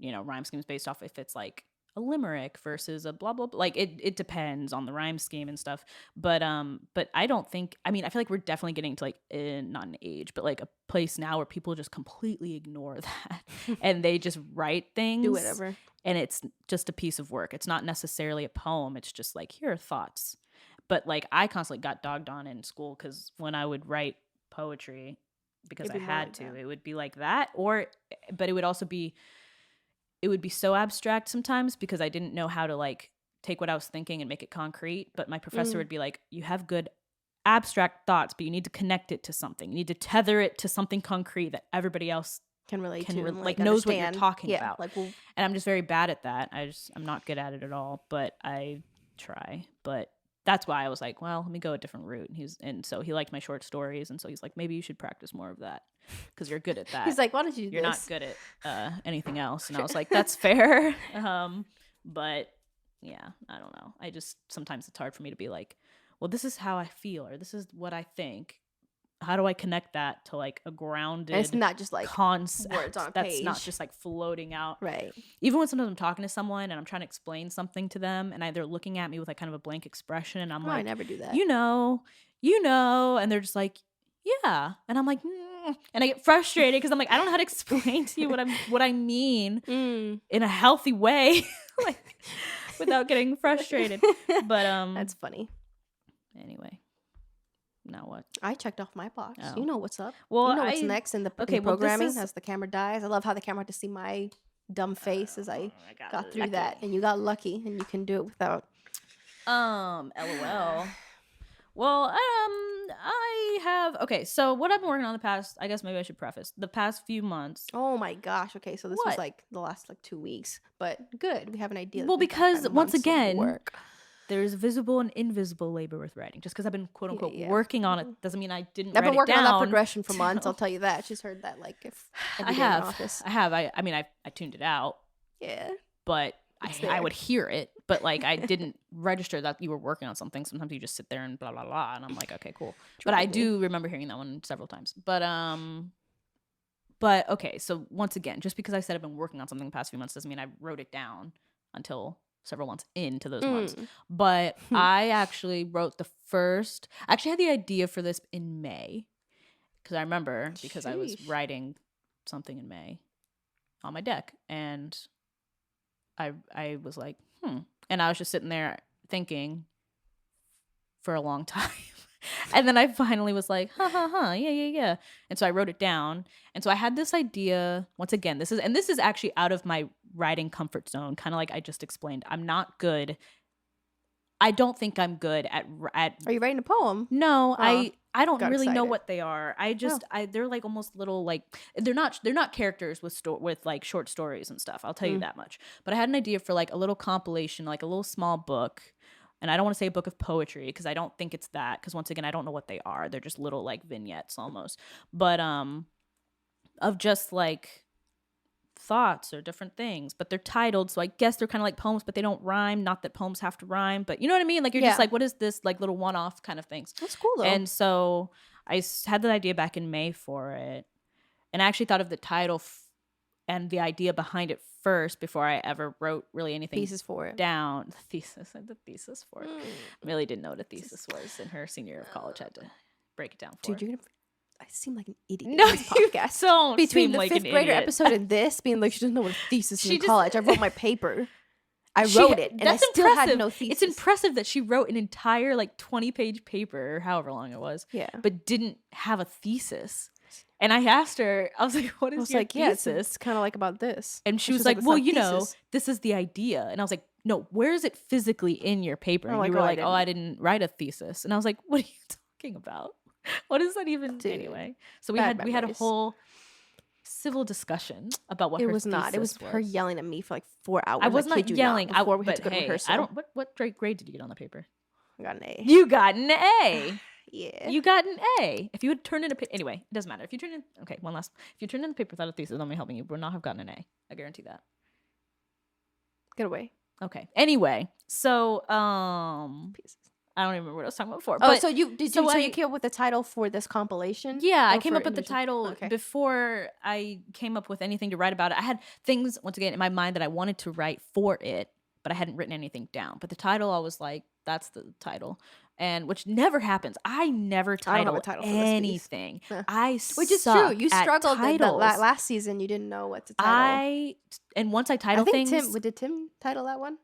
rhyme schemes based off if it's like a limerick versus a blah, blah, blah. Like it depends on the rhyme scheme and stuff. But I don't think, I feel like we're definitely getting to like, not an age, but like a place now where people just completely ignore that and they just write things. Do whatever. And it's just a piece of work. It's not necessarily a poem. It's just like, here are thoughts. But like I constantly got dogged on in school because when I would write poetry, because I had to, it would be like that. But it would also be, it would be so abstract sometimes because I didn't know how to like take what I was thinking and make it concrete. But my professor would be like, you have good abstract thoughts, but you need to connect it to something. You need to tether it to something concrete that everybody else can relate to, and like knows what you're talking about. Like, and I'm just very bad at that. I'm not good at it at all, but I try. But that's why I was like, well, let me go a different route. And so he liked my short stories, and so he's like, maybe you should practice more of that because you're good at that. He's like, why don't you do You're not good at anything else. And I was like, that's fair. But yeah, I don't know. Sometimes it's hard for me to be like, well, this is how I feel, or this is what I think. How do I connect that to like a grounded, and it's not just like concept words on a that's page. Not just like floating out. Right. Even when sometimes I'm talking to someone and I'm trying to explain something to them and they're looking at me with like kind of a blank expression and I'm like, I never do that. You know, and they're just like, yeah. And I'm like, and I get frustrated because I'm like, I don't know how to explain to you what I mean in a healthy way, like without getting frustrated. But that's funny. Anyway. Now what? I checked off my box. Oh. You know what's up. Well, you know what's next in the programming as the camera dies. I love how the camera had to see my dumb face as I got through that, and you got lucky, and you can do it without. LOL. Well, I have. Okay, so what I've been working on the past. I guess maybe I should preface the past few months. Oh my gosh. Okay, so this was like the last like 2 weeks, but good. We have an idea. Well, because once again. There's visible and invisible labor with writing. Just because I've been quote unquote working on it doesn't mean I didn't. I've been working on that progression for months. I'll tell you that. She's heard that like if I have. I tuned it out. Yeah. But I would hear it, but like I didn't register that you were working on something. Sometimes you just sit there and blah blah blah, and I'm like, okay, cool. But I do remember hearing that one several times. But okay. So once again, just because I said I've been working on something the past few months doesn't mean I wrote it down until several months into those months. But I actually wrote I actually had the idea for this in May. Because I remember, because I was writing something in May on my deck. And I was like, and I was just sitting there thinking for a long time. And then I finally was like, yeah. And so I wrote it down. And so I had this idea, once again, this is actually out of my writing comfort zone, kind of like I just explained. I'm not good. I don't think I'm good at Are you writing a poem? No, I don't really know excited. what they are. They're like almost little, like they're not characters with like short stories and stuff. I'll tell you that much. But I had an idea for like a little compilation, like a little small book. And I don't want to say a book of poetry because I don't think it's that. Because once again, I don't know what they are. They're just little like vignettes almost. But of just like thoughts or different things. But they're titled, so I guess they're kind of like poems, but they don't rhyme. Not that poems have to rhyme, but you know what I mean? Like you're just like, what is this? Like little one-off kind of things. That's cool though. And so I had the idea back in May for it. And I actually thought of the title and the idea behind it first before I ever wrote really anything thesis for it down. The thesis for it. Millie didn't know what a thesis was in her senior year of college. I had to break it down for her. Dude, I seem like an idiot no, in this podcast. Don't Between the like fifth grader episode and this, being like, she doesn't know what a thesis is in college. I wrote my paper. I wrote it, and I still had no thesis. It's impressive that she wrote an entire like 20-page paper, or however long it was, but didn't have a thesis. And I asked her, I was like, what is your thesis? It's kind of like about this. And she was like, well, you know, this is the idea. And I was like, no, where is it physically in your paper? And you were like, I didn't write a thesis. And I was like, what are you talking about? What is that even? Anyway, so we had a whole civil discussion about what it her was not. It was her yelling at me for like 4 hours. I was not yelling. Before we had to go to rehearsal. I don't. What grade did you get on the paper? I got an A. You got an A. Yeah. You got an A. If you had turned in a anyway, it doesn't matter. If you turn in one last. If you turned in the paper without a thesis, I'm helping you would not have gotten an A. I guarantee that. Get away. Okay. Anyway, so pieces. I don't even remember what I was talking about before. Oh, but, so you came up with the title for this compilation? Yeah, I came up with the title before I came up with anything to write about it. I had things, once again, in my mind that I wanted to write for it, but I hadn't written anything down. But the title, I was like, that's the title. And which never happens. I never title anything. Which is true. You struggled that last season. You didn't know what to title. And once I title things. Did Tim title that one?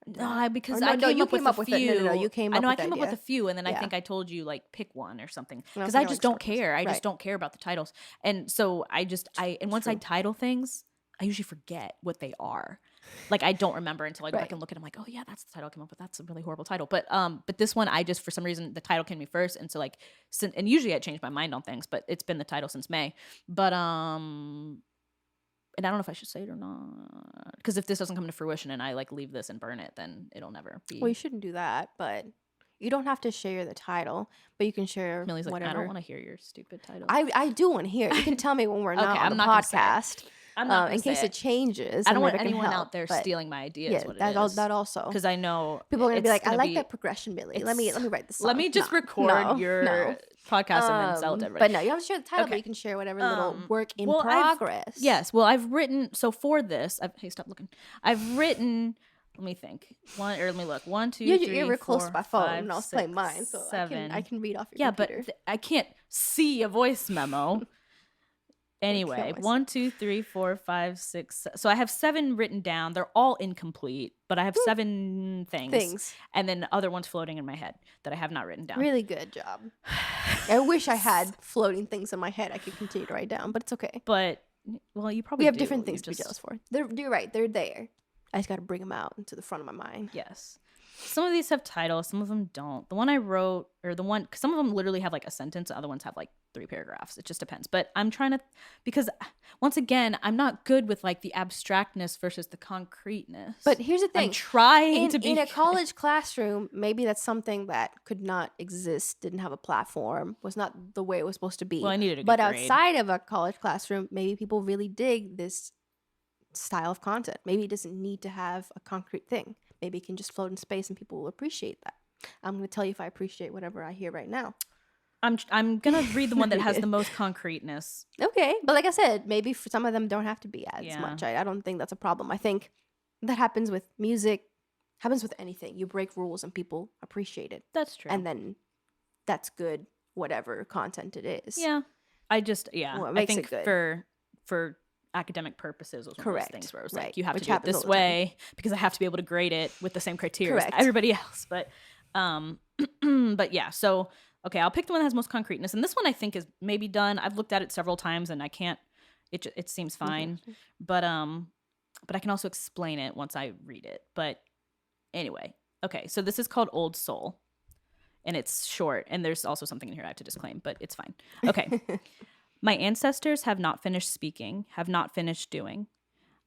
No, because I came up with a few. No, you came up with I came up with a few, and then I think I told you like pick one or something because I just don't care. I just don't care about the titles, and so and once I title things, I usually forget what they are. Like I don't remember until I go back and look at them. Like, oh yeah, that's the title I came up with. That's a really horrible title. But this one, I just for some reason the title came to me first, and so like, and usually I change my mind on things, but it's been the title since May. But and I don't know if I should say it or not. Because if this doesn't come to fruition and I like leave this and burn it, then it'll never be. Well, you shouldn't do that, but you don't have to share the title, but you can share Millie's whatever. I don't want to hear your stupid title. I do want to hear it. You can tell me when we're not on the podcast. I'm not in case it changes. I don't want anyone out there stealing my ideas. Yeah, that also. Because I know people are gonna be like, I like that progression, Millie. Let me write this song. Let me just record your podcast and then sell it to everybody. But no, you don't have to share the title, but you can share whatever little work in progress. I've written. So for this, hey, stop looking. I've written. Let me think. Let me look. 1, 2, 3, you're 4, close to my phone, 5, and I was playing mine, so 7. I can read off your computer. But I can't see a voice memo. Anyway, 1, 2, 3, 4, 5, 6. So I have 7 written down. They're all incomplete, but I have 7 things, and then other ones floating in my head that I have not written down. Really good job. I wish I had floating things in my head I could continue to write down, but it's okay. But you probably have different things to be jealous for. You're right. They're there. I just got to bring them out into the front of my mind. Yes. Some of these have titles, some of them don't. The one I wrote, cause some of them literally have like a sentence, other ones have like 3 paragraphs. It just depends. But I'm trying to, because once again, I'm not good with like the abstractness versus the concreteness. But here's the thing. I'm trying to be. In a college classroom, maybe that's something that could not exist, didn't have a platform, was not the way it was supposed to be. Well, I needed a good But grade. outside of a college classroom, maybe people really dig this style of content. Maybe it doesn't need to have a concrete thing. Maybe it can just float in space and people will appreciate that. I'm going to tell you if I appreciate whatever I hear right now. I'm going to read the one that has the most concreteness. Okay. But like I said, maybe for some of them don't have to be as much. I don't think that's a problem. I think that happens with music, happens with anything. You break rules and people appreciate it. That's true. And then that's good, whatever content it is. Yeah. I just, well, it makes I think it good. for academic purposes was one Correct. of those things where it was Right. like, you have Which to do it happens this all the time. way because I have to be able to grade it with the same criteria Correct. as everybody else. But but yeah, so okay, I'll pick the one that has most concreteness, and this one I think is maybe done. I've looked at it several times and I can't. It seems fine, but I can also explain it once I read it. But anyway, okay, so this is called Old Soul, and it's short, and there's also something in here I have to disclaim, but it's fine. Okay. My ancestors have not finished speaking, have not finished doing.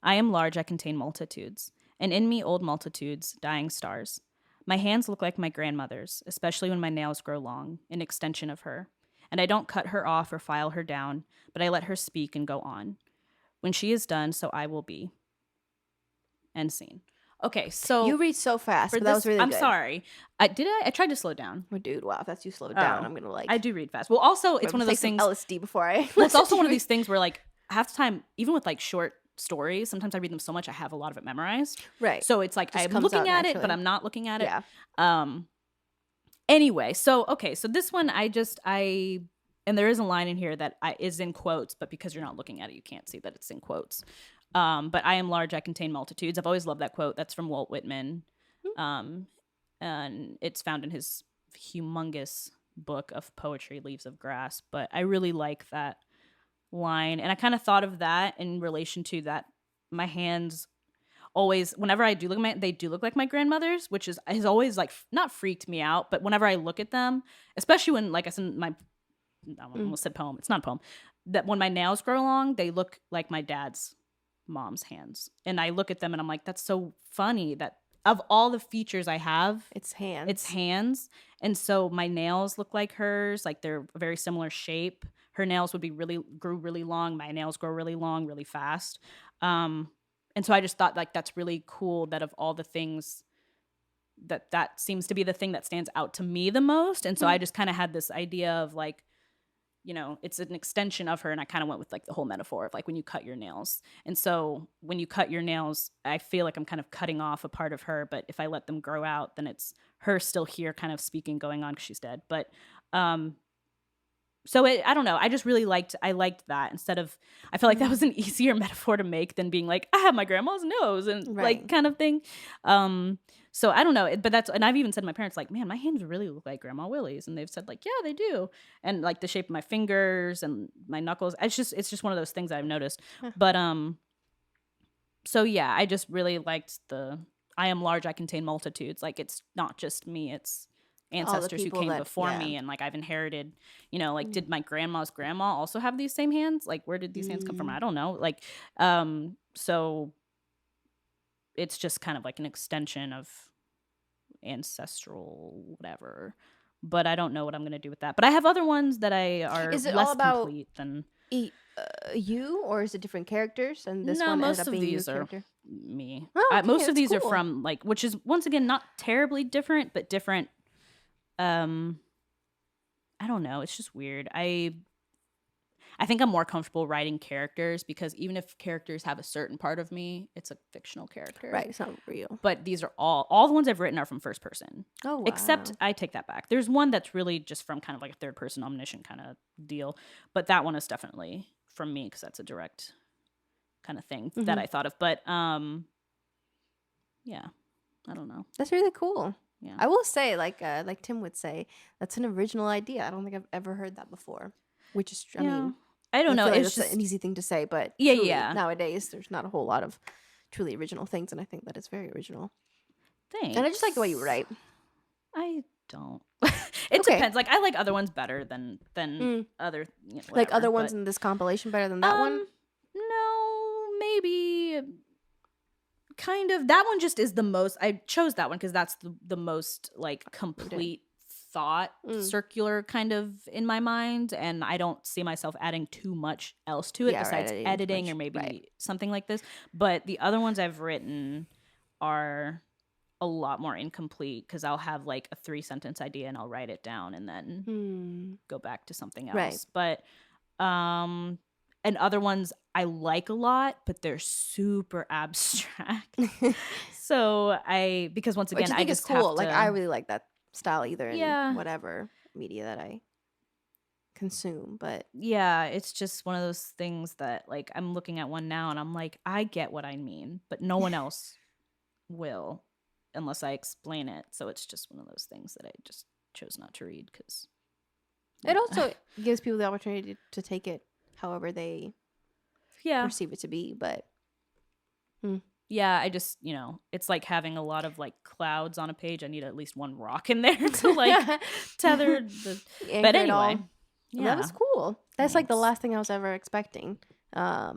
I am large, I contain multitudes, and in me old multitudes, dying stars. My hands look like my grandmother's, especially when my nails grow long, an extension of her. And I don't cut her off or file her down, but I let her speak and go on. When she is done, so I will be. End scene. Okay, so you read so fast, but that was really good. I'm sorry. I tried to slow down. Oh, dude, wow, if that's you slowed down, I'm gonna I do read fast. Well, also it's one of those things. LSD before I. Well, it's also one of these things where like half the time, even with like short stories, sometimes I read them so much I have a lot of it memorized. Right. So it's like I'm looking at it, but I'm not looking at it. Yeah. Anyway, so okay, so this one and there is a line in here that is in quotes, but because you're not looking at it, you can't see that it's in quotes. But I am large, I contain multitudes. I've always loved that quote. That's from Walt Whitman. And it's found in his humongous book of poetry, Leaves of Grass. But I really like that line. And I kind of thought of that in relation to that my hands always, whenever I do look at they do look like my grandmother's, which has always like not freaked me out. But whenever I look at them, especially when, like I said, I almost said poem. It's not a poem. That when my nails grow long, they look like my dad's mom's hands, and I look at them and I'm like, that's so funny that of all the features I have, it's hands. And so my nails look like hers, like they're a very similar shape. Her nails grew really long, my nails grow really long really fast, and so I just thought like that's really cool that of all the things that seems to be the thing that stands out to me the most. And so I just kind of had this idea of like, you know, it's an extension of her. And I kind of went with like the whole metaphor of like when you cut your nails. And so when you cut your nails, I feel like I'm kind of cutting off a part of her. But if I let them grow out, then it's her still here kind of speaking going on because she's dead. But so I don't know. I just really liked that instead of, I felt like that was an easier metaphor to make than being like, I have my grandma's nose and like kind of thing. So I don't know, but and I've even said to my parents, like, man, my hands really look like Grandma Willie's. And they've said like, yeah, they do. And like the shape of my fingers and my knuckles, it's just one of those things I've noticed. Huh. But, so yeah, I just really liked I am large, I contain multitudes. Like, it's not just me, it's ancestors who came before me. And like, I've inherited, you know, like, did my grandma's grandma also have these same hands? Like, where did these hands come from? I don't know. Like, so it's just kind of like an extension of ancestral whatever, but I don't know what I'm going to do with that. But I have other ones that are less complete than you, or is it different characters? And this one most ended up of being these your are character? Me. Most of these are from like, which is once again not terribly different, but different. I don't know. It's just weird. I think I'm more comfortable writing characters because even if characters have a certain part of me, it's a fictional character. Right, it's not real. But these are all the ones I've written are from first person. Oh, wow. Except I take that back. There's one that's really just from kind of like a third person omniscient kind of deal. But that one is definitely from me because that's a direct kind of thing that I thought of. But yeah, I don't know. That's really cool. Yeah. I will say, like Tim would say, that's an original idea. I don't think I've ever heard that before. Which is, I mean, I don't know. Like it's just an easy thing to say, but nowadays there's not a whole lot of truly original things, and I think that is very original. Thanks. And I just like the way you write. I don't. It depends. Like, I like other ones better than other. You know, like other ones in this compilation better than that one. No, maybe. Kind of. That one just is the most. I chose that one because that's the most like complete thought circular kind of in my mind, and I don't see myself adding too much else to it besides editing or maybe something like this. But the other ones I've written are a lot more incomplete because I'll have like a 3-sentence idea and I'll write it down and then go back to something else. But and other ones I like a lot, but they're super abstract. So because once again, I just it's cool. Have to, like, I really like that style either in whatever media that I consume. But yeah, it's just one of those things that like I'm looking at one now and I'm like, I get what I mean, but no one else will unless I explain it. So it's just one of those things that I just chose not to read because it also gives people the opportunity to take it however they perceive it to be. But yeah, I just, it's like having a lot of like clouds on a page. I need at least one rock in there to like tether the. But anyway, yeah, that was cool. That's like the last thing I was ever expecting.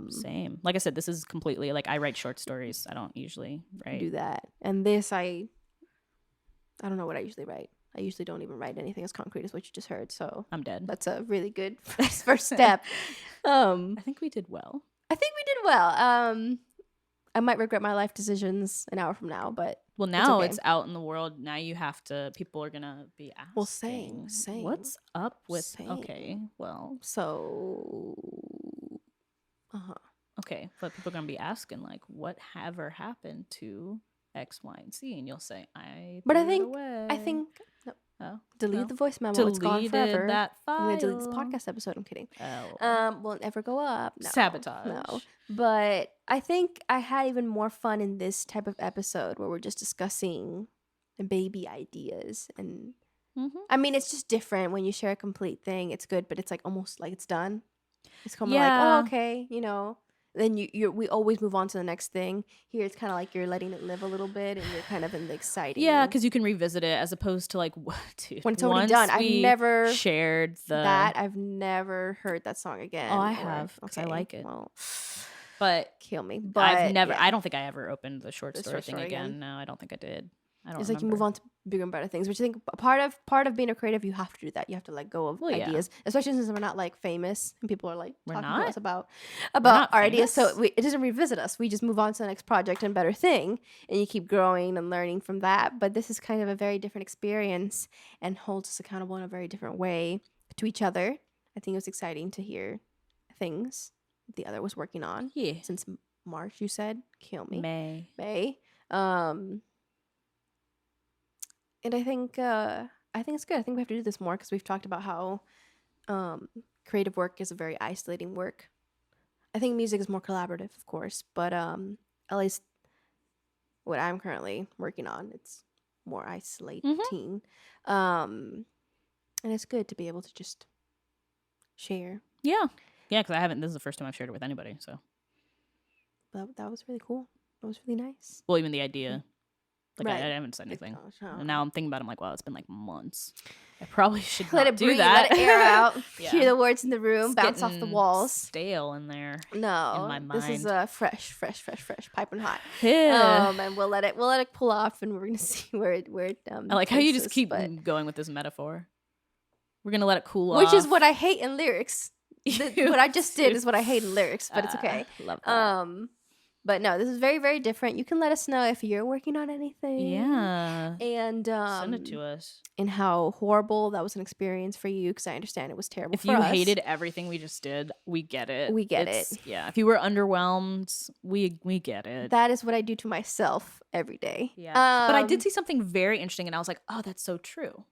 Same. Like I said, this is completely like I write short stories. I don't usually do that. And this, I don't know what I usually write. I usually don't even write anything as concrete as what you just heard. So I'm dead. That's a really good first step. I think we did well. I might regret my life decisions an hour from now, but well, now it's out in the world. Now you have to. People are gonna be asking. Well, same. What's up with? Okay, well, so. Okay, but people are gonna be asking like, what ever happened to X, Y, and Z, and you'll say, I think. No. Delete the voice memo. It's gone forever. That file. I'm gonna delete this podcast episode. I'm kidding. Will it ever go up? No. Sabotage. No. But I think I had even more fun in this type of episode where we're just discussing baby ideas. And I mean, it's just different when you share a complete thing. It's good, but it's like almost like it's done. It's kind of like, oh, okay, Then we always move on to the next thing. Here, it's kind of like you're letting it live a little bit, and you're kind of in the exciting. Yeah, because you can revisit it as opposed to like, dude, when it's already done. I've never shared that. I've never heard that song again. Oh, I have because I like it. Well, but kill me. But I've never. I don't think I ever opened the short story thing again. No, I don't think I did. It's like you move on to bigger and better things, which I think part of being a creative, you have to do that. You have to let go of ideas, especially since we're not like famous and people are like talking to us about our ideas. So it doesn't revisit us. We just move on to the next project and better thing, and you keep growing and learning from that. But this is kind of a very different experience and holds us accountable in a very different way to each other. I think it was exciting to hear things the other was working on. Yeah. Since March, you said, kill me. May. And I think it's good. I think we have to do this more because we've talked about how creative work is a very isolating work. I think music is more collaborative, of course, but at least what I'm currently working on, it's more isolating. And it's good to be able to just share. Yeah, because I haven't. This is the first time I've shared it with anybody, so that was really cool. That was really nice. Well, even the idea. Like I haven't said anything, and now I'm thinking about it. I'm like, wow, it's been like months. I probably should let it breathe, let it air out. Hear the words in the room, bounce off the walls. Stale in there. No, in my mind. This is fresh, piping hot. Yeah. And we'll let it pull off, and we're gonna see where it I like how you just keep going with this metaphor. We're gonna let it cool off, which is what I hate in lyrics. What I just did is what I hate in lyrics, but it's okay. Love that. But no, this is very, very different. You can let us know if you're working on anything. Yeah. And send it to us. And how horrible that was an experience for you, because I understand it was terrible for us. If you hated everything we just did, we get it. We get it. Yeah. If you were underwhelmed, we get it. That is what I do to myself every day. Yeah. But I did see something very interesting, and I was like, oh, that's so true.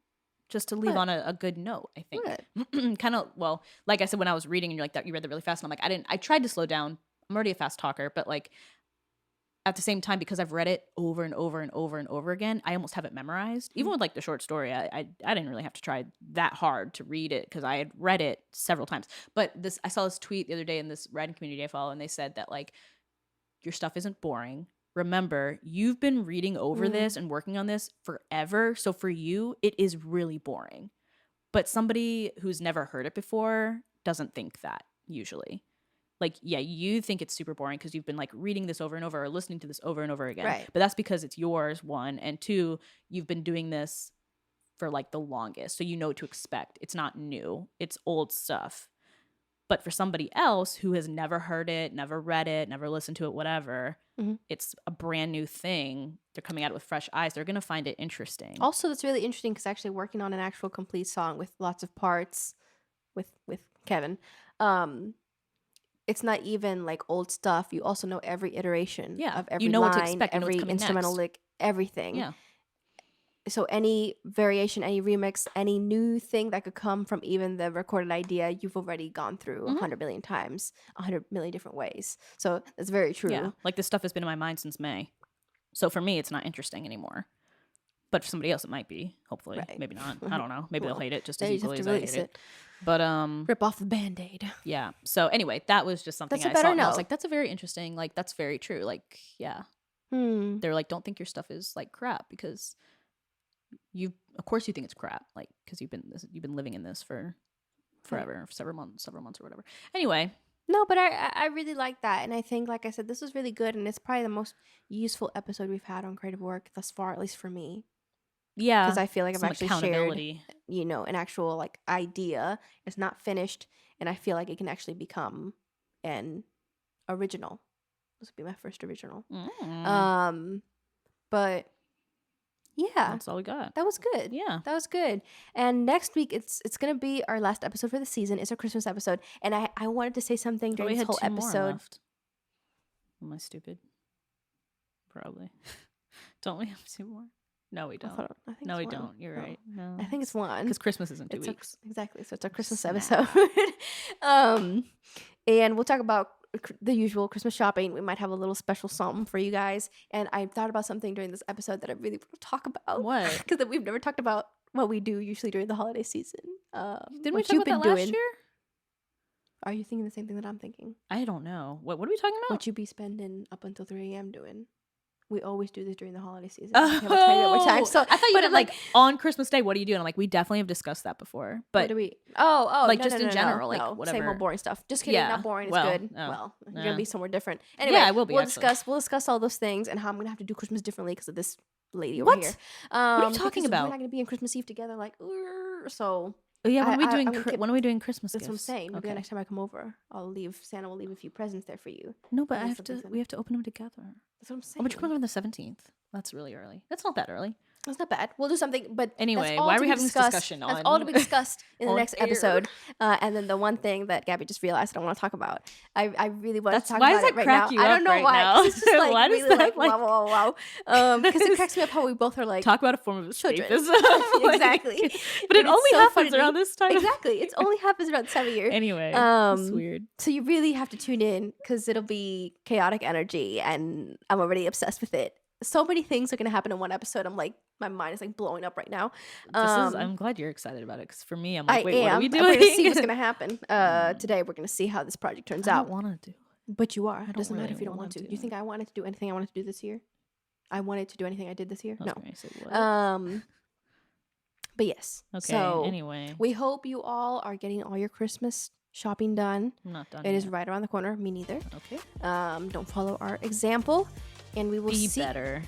Just to leave on a good note, I think. Kind of, well, like I said, when I was reading, and you're like, that you read that really fast, and I'm like, I tried to slow down. I'm already a fast talker, but like at the same time, because I've read it over and over and over and over again, I almost have it memorized. Even with like the short story, I didn't really have to try that hard to read it because I had read it several times. But I saw this tweet the other day in this writing community I follow, and they said that like your stuff isn't boring. Remember, you've been reading over this and working on this forever. So for you, it is really boring. But somebody who's never heard it before doesn't think that usually. Like, yeah, you think it's super boring because you've been like reading this over and over or listening to this over and over again. Right. But that's because it's yours, one. And two, you've been doing this for like the longest. So you know what to expect. It's not new. It's old stuff. But for somebody else who has never heard it, never read it, never listened to it, whatever, it's a brand new thing. They're coming at it with fresh eyes. They're going to find it interesting. Also, that's really interesting because actually working on an actual complete song with lots of parts with Kevin, it's not even like old stuff. You also know every iteration of every line, what to expect, every instrumental lick, everything. Yeah. So any variation, any remix, any new thing that could come from even the recorded idea, you've already gone through 100 million times, 100 million different ways. So that's very true. Yeah, like this stuff has been in my mind since May. So for me, it's not interesting anymore. But for somebody else, it might be. Hopefully, Right. maybe not. I don't know. Maybe they'll hate it just as They just equally have as to I release hate it. But Rip off the Band-Aid. yeah. So anyway, that was just something That's a I better saw, and I was note. like, "That's a very interesting. Like, that's very true. Like, yeah." Hmm. They're like, "Don't think your stuff is like crap because of course you think it's crap, like because you've been living in this for forever, several months or whatever." Anyway. No, but I really like that. And I think, like I said, this was really good. And it's probably the most useful episode we've had on creative work thus far, at least for me. Yeah. Because I feel like I've actually shared, accountability. an actual like idea. It's not finished. And I feel like it can actually become an original. This would be my first original. But yeah. That's all we got. That was good. Yeah. That was good. And next week it's gonna be our last episode for the season. It's our Christmas episode. And I wanted to say something during this whole episode. Am I stupid? Probably. Don't we have 2 more? No, we don't. I think no, we one. don't. You're right. No. I think it's one. Because Christmas is in 2 weeks. Exactly. So it's our Christmas Snap. episode. And we'll talk about the usual Christmas shopping. We might have a little special something for you guys. And I thought about something during this episode that I really want to talk about. What? Because we've never talked about what we do usually during the holiday season. Didn't we talk about that last year? Are you thinking the same thing that I'm thinking? I don't know. What are we talking about? What you be spending up until 3 a.m. doing? We always do this during the holiday season. Oh, we have a tiny bit more time. So I thought you meant like on Christmas Day. What do you do? And I'm like, we definitely have discussed that before. But what do we? Oh, like no, just no, in no, general, no, like whatever. Same old boring stuff. Just kidding. Yeah. Not boring. It's Well, good. oh, Well, you're yeah. gonna be somewhere different. Anyway, Yeah, I will be. We'll actually. discuss all those things and how I'm gonna have to do Christmas differently because of this lady over What? here. What are you talking about? We're not gonna be on Christmas Eve together. Like, so. Oh, yeah, when are we doing Christmas That's gifts? what I'm saying. Maybe Okay. the next time I come over, Santa will leave a few presents there for you. No, but Maybe we have to open them together. That's what I'm saying. Oh, but you're coming on the 17th. That's really early. That's not that early. That's not bad. We'll do something, but anyway, that's all why are to we be having this discussed. discussion That's on- all to be discussed in the on next air? episode. And then the one thing that Gabby just realized I don't want to talk about. I really want to talk why about does it that right crack now. you I up don't know right why. now? 'Cause It's just like Why does really that, like wow. Because it cracks me up how we both are like Talk about a form of children. escapism. Like, Exactly. But it it's only so happens funny. around this time. Exactly. It only happens around this time of year. Anyway, it's weird. So you really have to tune in because it'll be chaotic energy, and I'm already obsessed with it. So many things are gonna happen in one episode. I'm like, my mind is like blowing up right now. I'm glad you're excited about it because for me, I'm like, wait, I what am. are we doing? We're gonna see what's gonna happen. Today we're gonna see how this project turns I out. don't want to do it. But you are. It don't doesn't matter really if you don't wanna want to. do Do you think it. I wanted to do anything I wanted to do this year? I wanted to do anything I did this year? I was No. gonna say, what? But yes. Okay. So Anyway, we hope you all are getting all your Christmas shopping done. I'm not done. It is yet. right around the corner. Me neither. Okay. Don't follow our example, and we will Be see. better.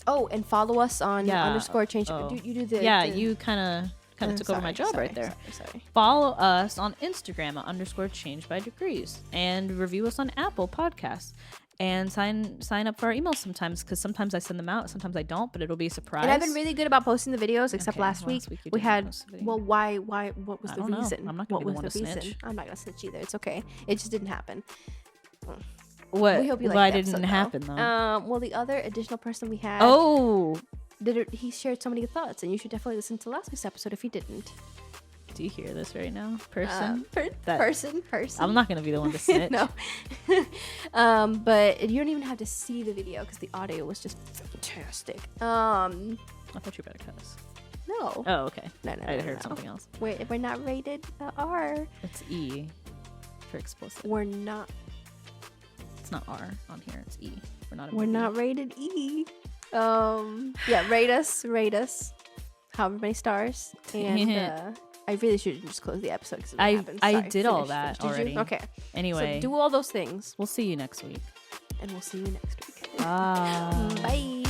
Oh, and follow us on Yeah. _change. Oh. You do the. Yeah, the- you kind of took over my job right there. Sorry. Follow us on Instagram at _change by degrees and review us on Apple Podcasts. And sign up for our emails sometimes because sometimes I send them out, sometimes I don't, but it'll be a surprise. And I've been really good about posting the videos, except Okay, last week you we didn't had. post a video. Well, why? What was I the don't know. reason? I'm not gonna what be the was one to reason? snitch. I'm not gonna snitch either. It's okay. It just didn't happen. What? We hope you Why like the didn't episode, happen though? Well, the other additional person we had. Oh, He shared so many good thoughts, and you should definitely listen to last week's episode if you didn't. do you hear this right now, person? That- Person. I'm not gonna be the one to snitch. No. But you don't even have to see the video because the audio was just fantastic. I thought you were about to cuss. No. Oh, okay. No. I heard something else. We're not rated R. It's E for explicit. We're not. It's not R on here. It's E. We're We're not rated E. Yeah, rate us. However many stars. And I really should just close the episode because I did all that Did already. you? Okay. Anyway, So do all those things, we'll see you next week. and we'll see you next week. Bye. Bye.